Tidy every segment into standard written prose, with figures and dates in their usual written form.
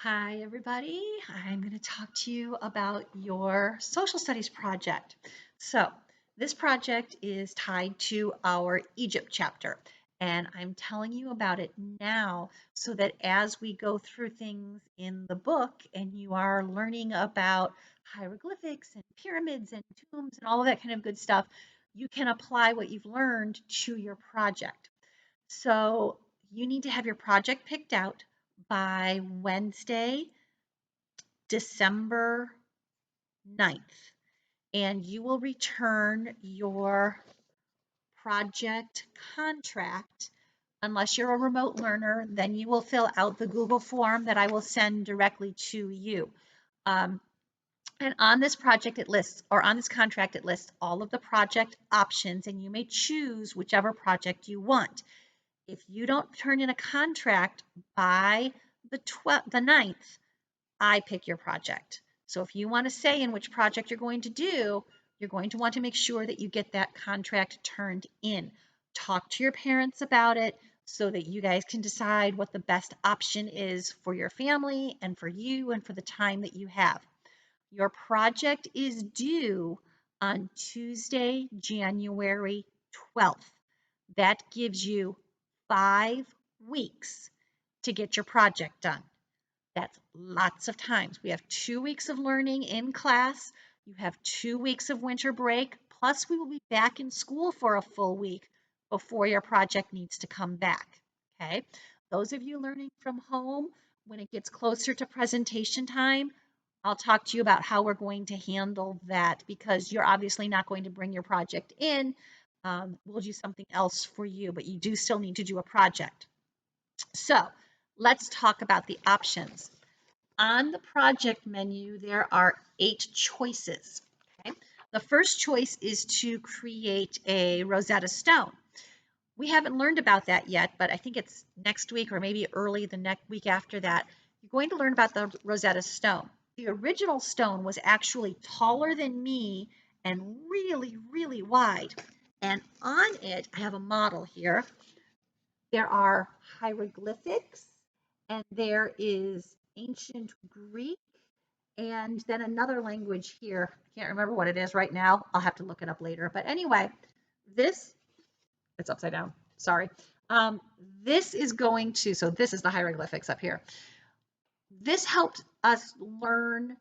Hi, everybody. I'm going to talk to you about your social studies project. So, this project is tied to our Egypt chapter, and I'm telling you about it now so that as we go through things in the book and you are learning about hieroglyphics and pyramids and tombs and all of that kind of good stuff, you can apply what you've learned to your project. So, you need to have your project picked out by Wednesday, December 9th, and you will return your project contract. Unless you're a remote learner, then you will fill out the Google form that I will send directly to you. Um, and on this project, it lists, or on this contract, it lists all of the project options, and you may choose whichever project you want. If you don't turn in a contract by the 9th, I pick your project. So if you want to say in which project you're going to do, you're going to want to make sure that you get that contract turned in. Talk to your parents about it so that you guys can decide what the best option is for your family and for you and for the time that you have. Your project is due on Tuesday, January 12th. That gives you 5 weeks to get your project done. That's lots of times. We have 2 weeks of learning in class. You have 2 weeks of winter break. Plus, we will be back in school for a full week before your project needs to come back. Okay. Those of you learning from home, when it gets closer to presentation time, I'll talk to you about how we're going to handle that because you're obviously not going to bring your project in. We'll do something else for you, but you do still need to do a project. So let's talk about the options. On the project menu, there are 8 choices. Okay? The first choice is to create a Rosetta Stone. We haven't learned about that yet, but I think it's next week or maybe early the next week after that. You're going to learn about the Rosetta Stone. The original stone was actually taller than me and really, really wide. And on it, I have a model here. There are hieroglyphics, and there is ancient Greek, and then another language here. I can't remember what it is right now. I'll have to look it up later. But anyway, this, it's upside down. Sorry. Um, this is going to, so this is the hieroglyphics up here. This helped us learn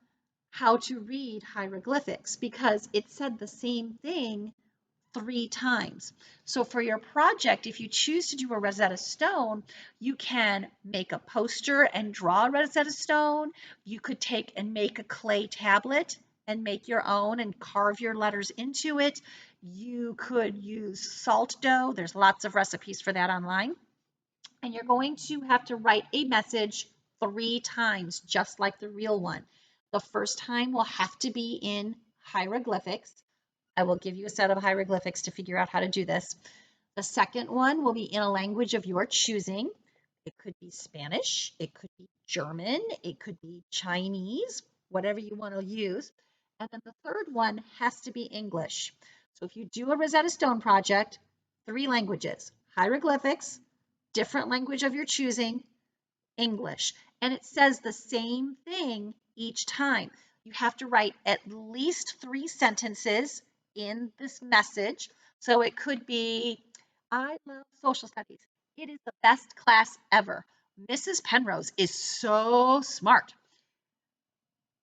how to read hieroglyphics because it said the same thing 3 times. So for your project, if you choose to do a Rosetta Stone, you can make a poster and draw a Rosetta Stone. You could take and make a clay tablet and make your own and carve your letters into it. You could use salt dough. There's lots of recipes for that online. And you're going to have to write a message 3 times, just like the real one. The first time will have to be in hieroglyphics. I will give you a set of hieroglyphics to figure out how to do this. The second one will be in a language of your choosing. It could be Spanish, it could be German, it could be Chinese, whatever you want to use. And then the third one has to be English. So if you do a Rosetta Stone project, 3 languages, hieroglyphics, different language of your choosing, English. And it says the same thing each time. You have to write at least 3 sentences in this message. So it could be, I love social studies. It is the best class ever. Mrs. Penrose is so smart.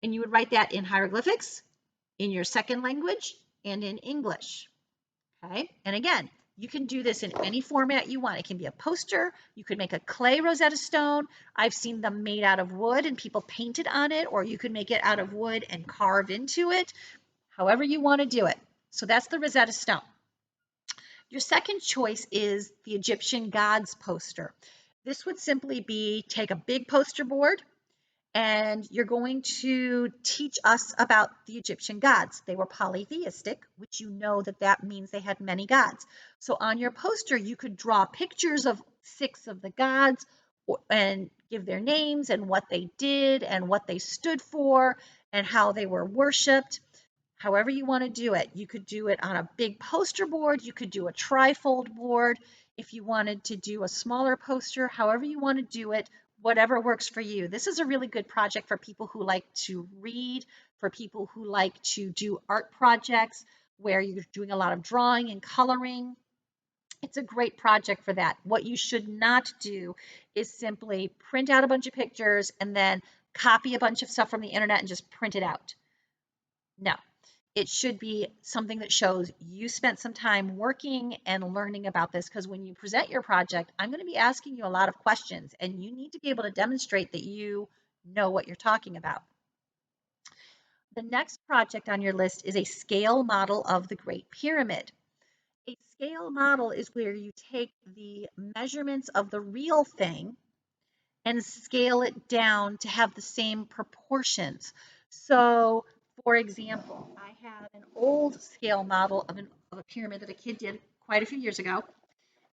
And you would write that in hieroglyphics, in your second language, and in English. Okay. And again, you can do this in any format you want. It can be a poster. You could make a clay Rosetta Stone. I've seen them made out of wood and people painted on it, or you could make it out of wood and carve into it, however you want to do it. So that's the Rosetta Stone. Your second choice is the Egyptian gods poster. This would simply be take a big poster board, and you're going to teach us about the Egyptian gods. They were polytheistic, which you know that means they had many gods. So on your poster, you could draw pictures of 6 of the gods and give their names and what they did and what they stood for and how they were worshipped. However you want to do it. You could do it on a big poster board. You could do a trifold board. If you wanted to do a smaller poster, however you want to do it, whatever works for you. This is a really good project for people who like to read, for people who like to do art projects where you're doing a lot of drawing and coloring. It's a great project for that. What you should not do is simply print out a bunch of pictures and then copy a bunch of stuff from the internet and just print it out. No, it should be something that shows you spent some time working and learning about this, because when you present your project, I'm going to be asking you a lot of questions and you need to be able to demonstrate that you know what you're talking about. The next project on your list is a scale model of the Great Pyramid. A scale model is where you take the measurements of the real thing and scale it down to have the same proportions. So, for example, I have an old scale model of a pyramid that a kid did quite a few years ago.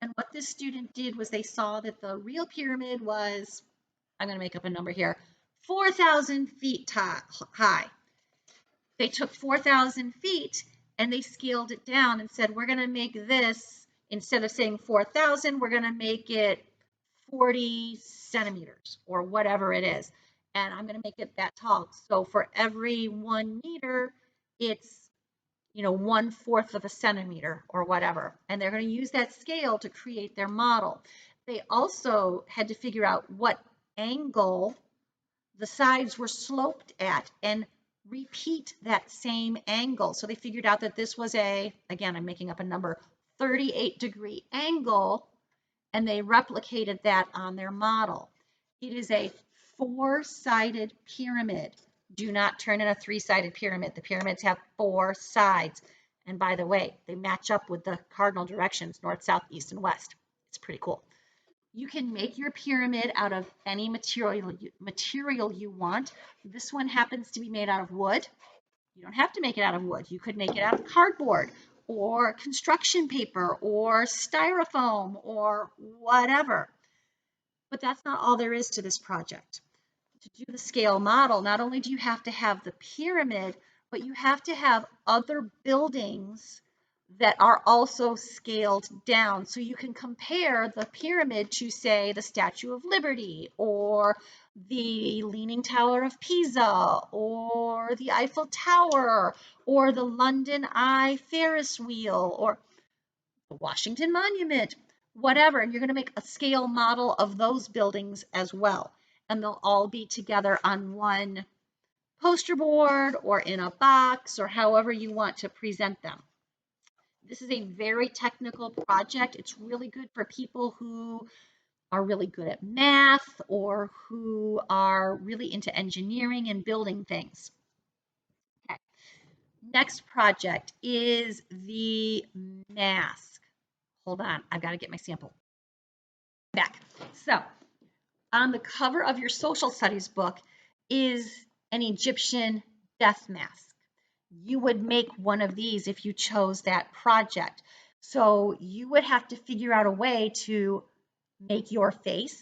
And what this student did was they saw that the real pyramid was, I'm going to make up a number here, 4,000 feet high. They took 4,000 feet and they scaled it down and said, we're going to make this, instead of saying 4,000, we're going to make it 40 centimeters or whatever it is. And I'm going to make it that tall. So for every 1 meter, it's 1/4 of a centimeter or whatever. And they're going to use that scale to create their model. They also had to figure out what angle the sides were sloped at and repeat that same angle. So they figured out that this was again, I'm making up a number, 38-degree angle, and they replicated that on their model. It is a 4-sided pyramid. Do not turn in a 3-sided pyramid. The pyramids have 4 sides. And by the way, they match up with the cardinal directions, north, south, east, and west. It's pretty cool. You can make your pyramid out of any material you want. This one happens to be made out of wood. You don't have to make it out of wood. You could make it out of cardboard or construction paper or styrofoam or whatever. But that's not all there is to this project. To do the scale model, not only do you have to have the pyramid, but you have to have other buildings that are also scaled down. So you can compare the pyramid to, say, the Statue of Liberty or the Leaning Tower of Pisa or the Eiffel Tower or the London Eye Ferris wheel or the Washington Monument, whatever. And you're going to make a scale model of those buildings as well. And they'll all be together on one poster board or in a box or however you want to present them. This is a very technical project. It's really good for people who are really good at math or who are really into engineering and building things. Okay. Next project is the mask. Hold on, I've got to get my sample back. So, on the cover of your social studies book is an Egyptian death mask. You would make one of these if you chose that project. So you would have to figure out a way to make your face.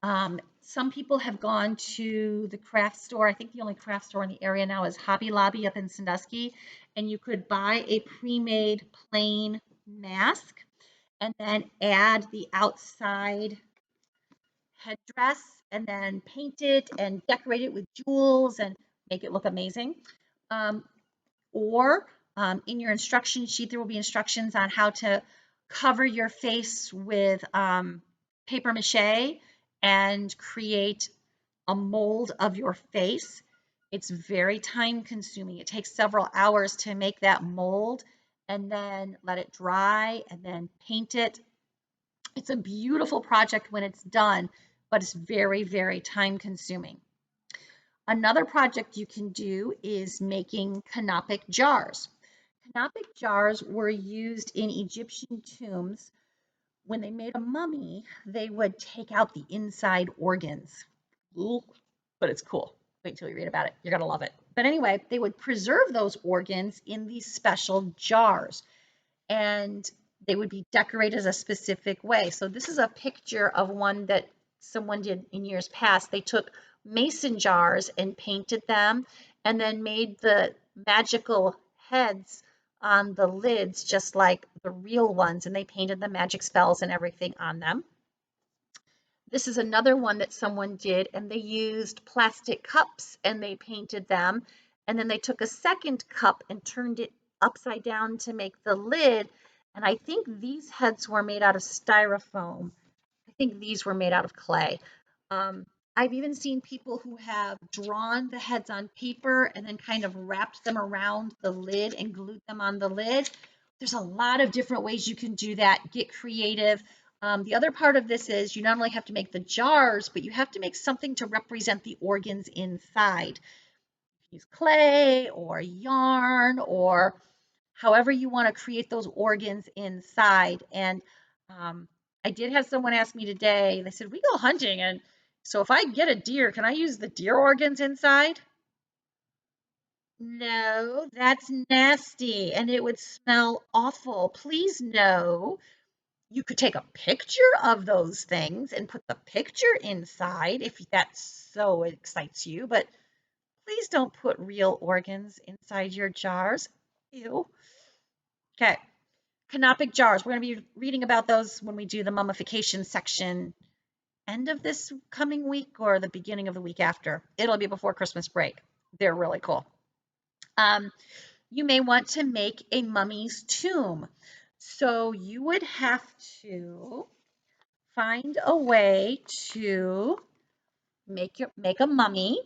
Some people have gone to the craft store. I think the only craft store in the area now is Hobby Lobby up in Sandusky, and you could buy a pre-made plain mask and then add the outside headdress and then paint it and decorate it with jewels and make it look amazing. Or in your instruction sheet, there will be instructions on how to cover your face with paper mache and create a mold of your face. It's very time consuming. It takes several hours to make that mold and then let it dry and then paint it. It's a beautiful project when it's done, but it's very, very time consuming. Another project you can do is making canopic jars. Canopic jars were used in Egyptian tombs. When they made a mummy, they would take out the inside organs. Ooh, but it's cool. Wait till you read about it. You're going to love it. But anyway, they would preserve those organs in these special jars, and they would be decorated a specific way. So this is a picture of one that someone did in years past. They took mason jars and painted them and then made the magical heads on the lids just like the real ones, and they painted the magic spells and everything on them. This is another one that someone did, and they used plastic cups and they painted them. And then they took a second cup and turned it upside down to make the lid. And I think these heads were made out of styrofoam. I think these were made out of clay. Um, I've even seen people who have drawn the heads on paper and then kind of wrapped them around the lid and glued them on the lid. There's a lot of different ways you can do that. Get creative. The other part of this is you not only have to make the jars, but you have to make something to represent the organs inside. Use clay or yarn or however you want to create those organs inside. And I did have someone ask me today, they said, we go hunting, and so if I get a deer, can I use the deer organs inside? No, that's nasty and it would smell awful. Please no. You could take a picture of those things and put the picture inside if that so excites you, but please don't put real organs inside your jars. Ew. Okay. Canopic jars. We're going to be reading about those when we do the mummification section end of this coming week or the beginning of the week after. It'll be before Christmas break. They're really cool. You may want to make a mummy's tomb. So you would have to find a way to make a mummy,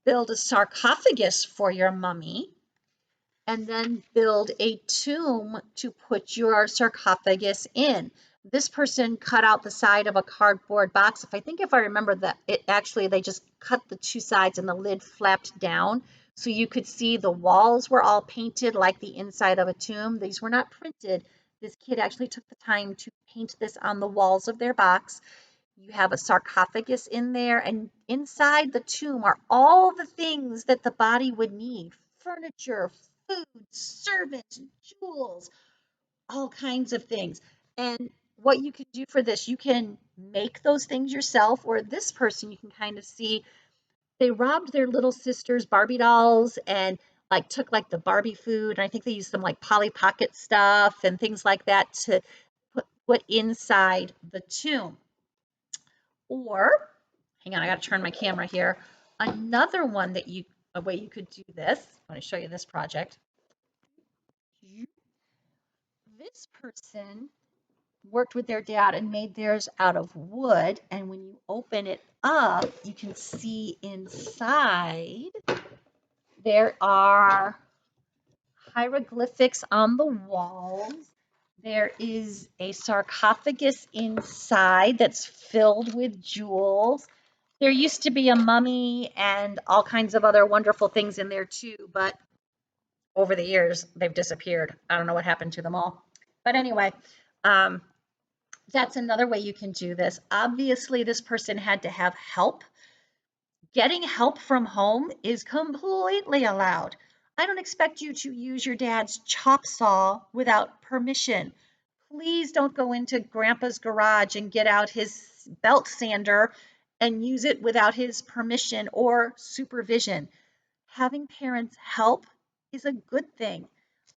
build a sarcophagus for your mummy, and then build a tomb to put your sarcophagus in. This person cut out the side of a cardboard box. If I remember that, they just cut the two sides and the lid flapped down. So you could see the walls were all painted like the inside of a tomb. These were not printed. This kid actually took the time to paint this on the walls of their box. You have a sarcophagus in there, and inside the tomb are all the things that the body would need: furniture, food, servants, jewels, all kinds of things. And what you can do for this, you can make those things yourself, or this person, you can kind of see they robbed their little sister's Barbie dolls and like took like the Barbie food. And I think they used some like Polly Pocket stuff and things like that to put inside the tomb. Or, hang on, I got to turn my camera here. Another one a way you could do this, I want to show you this project. This person worked with their dad and made theirs out of wood. And when you open it up, you can see inside there are hieroglyphics on the walls. There is a sarcophagus inside that's filled with jewels. There used to be a mummy and all kinds of other wonderful things in there too, but over the years they've disappeared. I don't know what happened to them all. But anyway, that's another way you can do this. Obviously, this person had to have help. Getting help from home is completely allowed. I don't expect you to use your dad's chop saw without permission. Please don't go into grandpa's garage and get out his belt sander and use it without his permission or supervision. Having parents help is a good thing.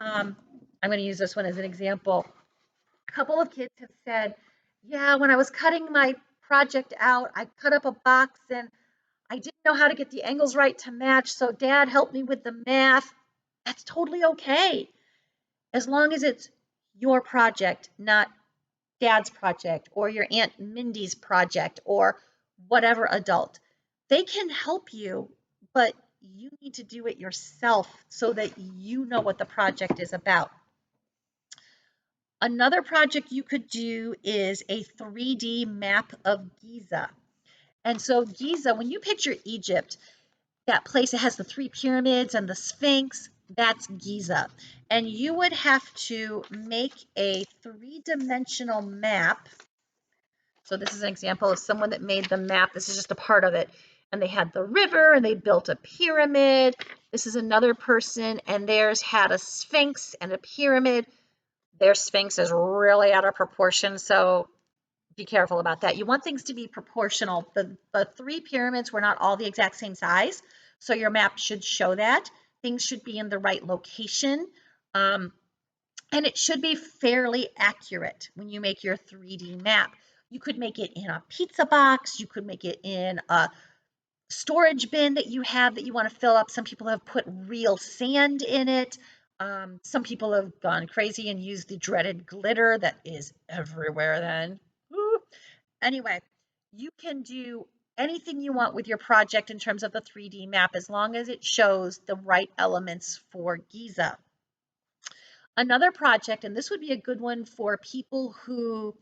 I'm going to use this one as an example. A couple of kids have said, yeah, when I was cutting my project out, I cut up a box and I didn't know how to get the angles right to match, so dad helped me with the math. That's totally okay. As long as it's your project, not dad's project or your Aunt Mindy's project or whatever adult. They can help you, but you need to do it yourself so that you know what the project is about. Another project you could do is a 3D map of Giza. And so Giza, when you picture Egypt, that place that has the 3 pyramids and the Sphinx, that's Giza. And you would have to make a 3-dimensional map. So this is an example of someone that made the map. This is just a part of it. And they had the river and they built a pyramid. This is another person and theirs had a Sphinx and a pyramid. Their Sphinx is really out of proportion, so be careful about that. You want things to be proportional. The 3 pyramids were not all the exact same size, so your map should show that. Things should be in the right location, and it should be fairly accurate when you make your 3D map. You could make it in a pizza box. You could make it in a storage bin that you have that you want to fill up. Some people have put real sand in it. Some people have gone crazy and used the dreaded glitter that is everywhere then. Woo. Anyway, you can do anything you want with your project in terms of the 3D map as long as it shows the right elements for Giza. Another project, and this would be a good one for people who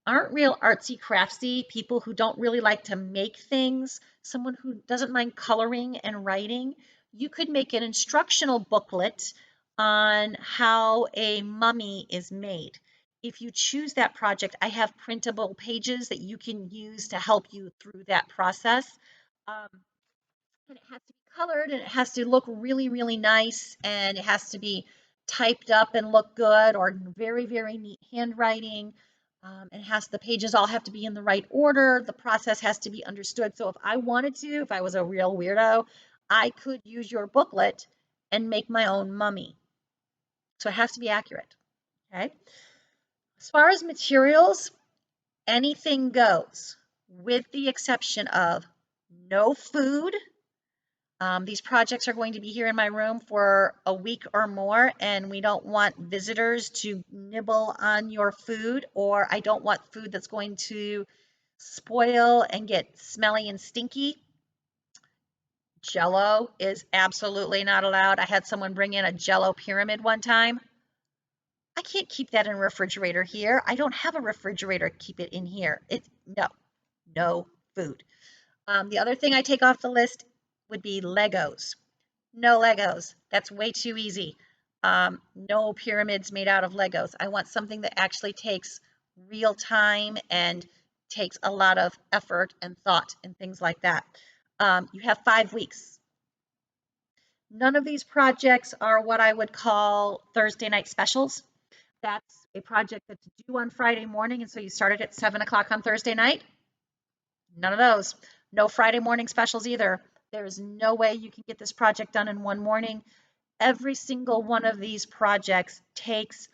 aren't real artsy craftsy, people who don't really like to make things, someone who doesn't mind coloring and writing, you could make an instructional booklet on how a mummy is made. If you choose that project, I have printable pages that you can use to help you through that process. Um, and it has to be colored and it has to look really, really nice and it has to be typed up and look good or very, very neat handwriting. It has the pages all have to be in the right order. The process has to be understood. So if I wanted to, if I was a real weirdo, I could use your booklet and make my own mummy. So it has to be accurate. Okay. As far as materials, anything goes, with the exception of no food. These projects are going to be here in my room for a week or more, and we don't want visitors to nibble on your food, or I don't want food that's going to spoil and get smelly and stinky. Jello is absolutely not allowed. I had someone bring in a Jello pyramid one time. I can't keep that in a refrigerator here. I don't have a refrigerator to keep it in here. No food. The other thing I take off the list would be Legos. No Legos. That's way too easy. No pyramids made out of Legos. I want something that actually takes real time and takes a lot of effort and thought and things like that. You have 5 weeks. None of these projects are what I would call Thursday night specials. That's a project that's due on Friday morning, and so you start it at 7 o'clock on Thursday night. None of those. No Friday morning specials either. There is no way you can get this project done in one morning. Every single one of these projects takes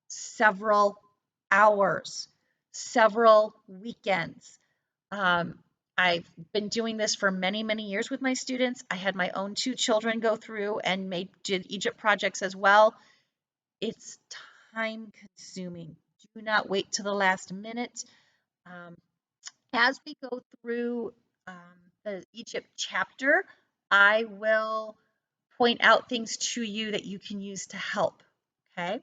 several hours, several weekends. I've been doing this for many, many years with my students. I had my own 2 children go through and did Egypt projects as well. It's time consuming. Do not wait to the last minute. Um, as we go through the Egypt chapter, I will point out things to you that you can use to help. Okay.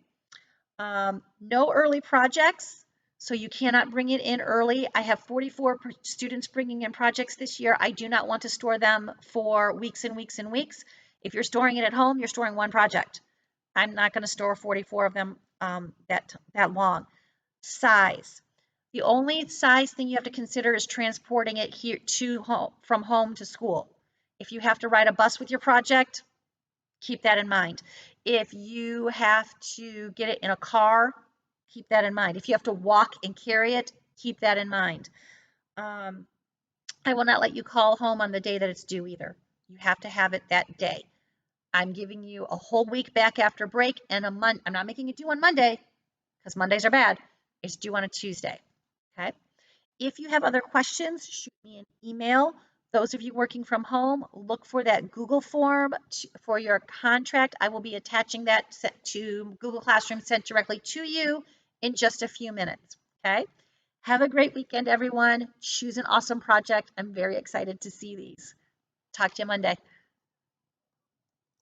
No early projects, so you cannot bring it in early. I have 44 students bringing in projects this year. I do not want to store them for weeks and weeks and weeks. If you're storing it at home, you're storing one project. I'm not going to store 44 of them that long. Size. The only size thing you have to consider is transporting it here to home, from home to school. If you have to ride a bus with your project, keep that in mind. If you have to get it in a car, keep that in mind. If you have to walk and carry it, keep that in mind. I will not let you call home on the day that it's due either. You have to have it that day. I'm giving you a whole week back after break and a month. I'm not making it due on Monday because Mondays are bad. It's due on a Tuesday. Okay. If you have other questions, shoot me an email. Those of you working from home, look for that Google form for your contract. I will be attaching that to Google Classroom sent directly to you in just a few minutes. Okay. Have a great weekend, everyone. Choose an awesome project. I'm very excited to see these. Talk to you Monday.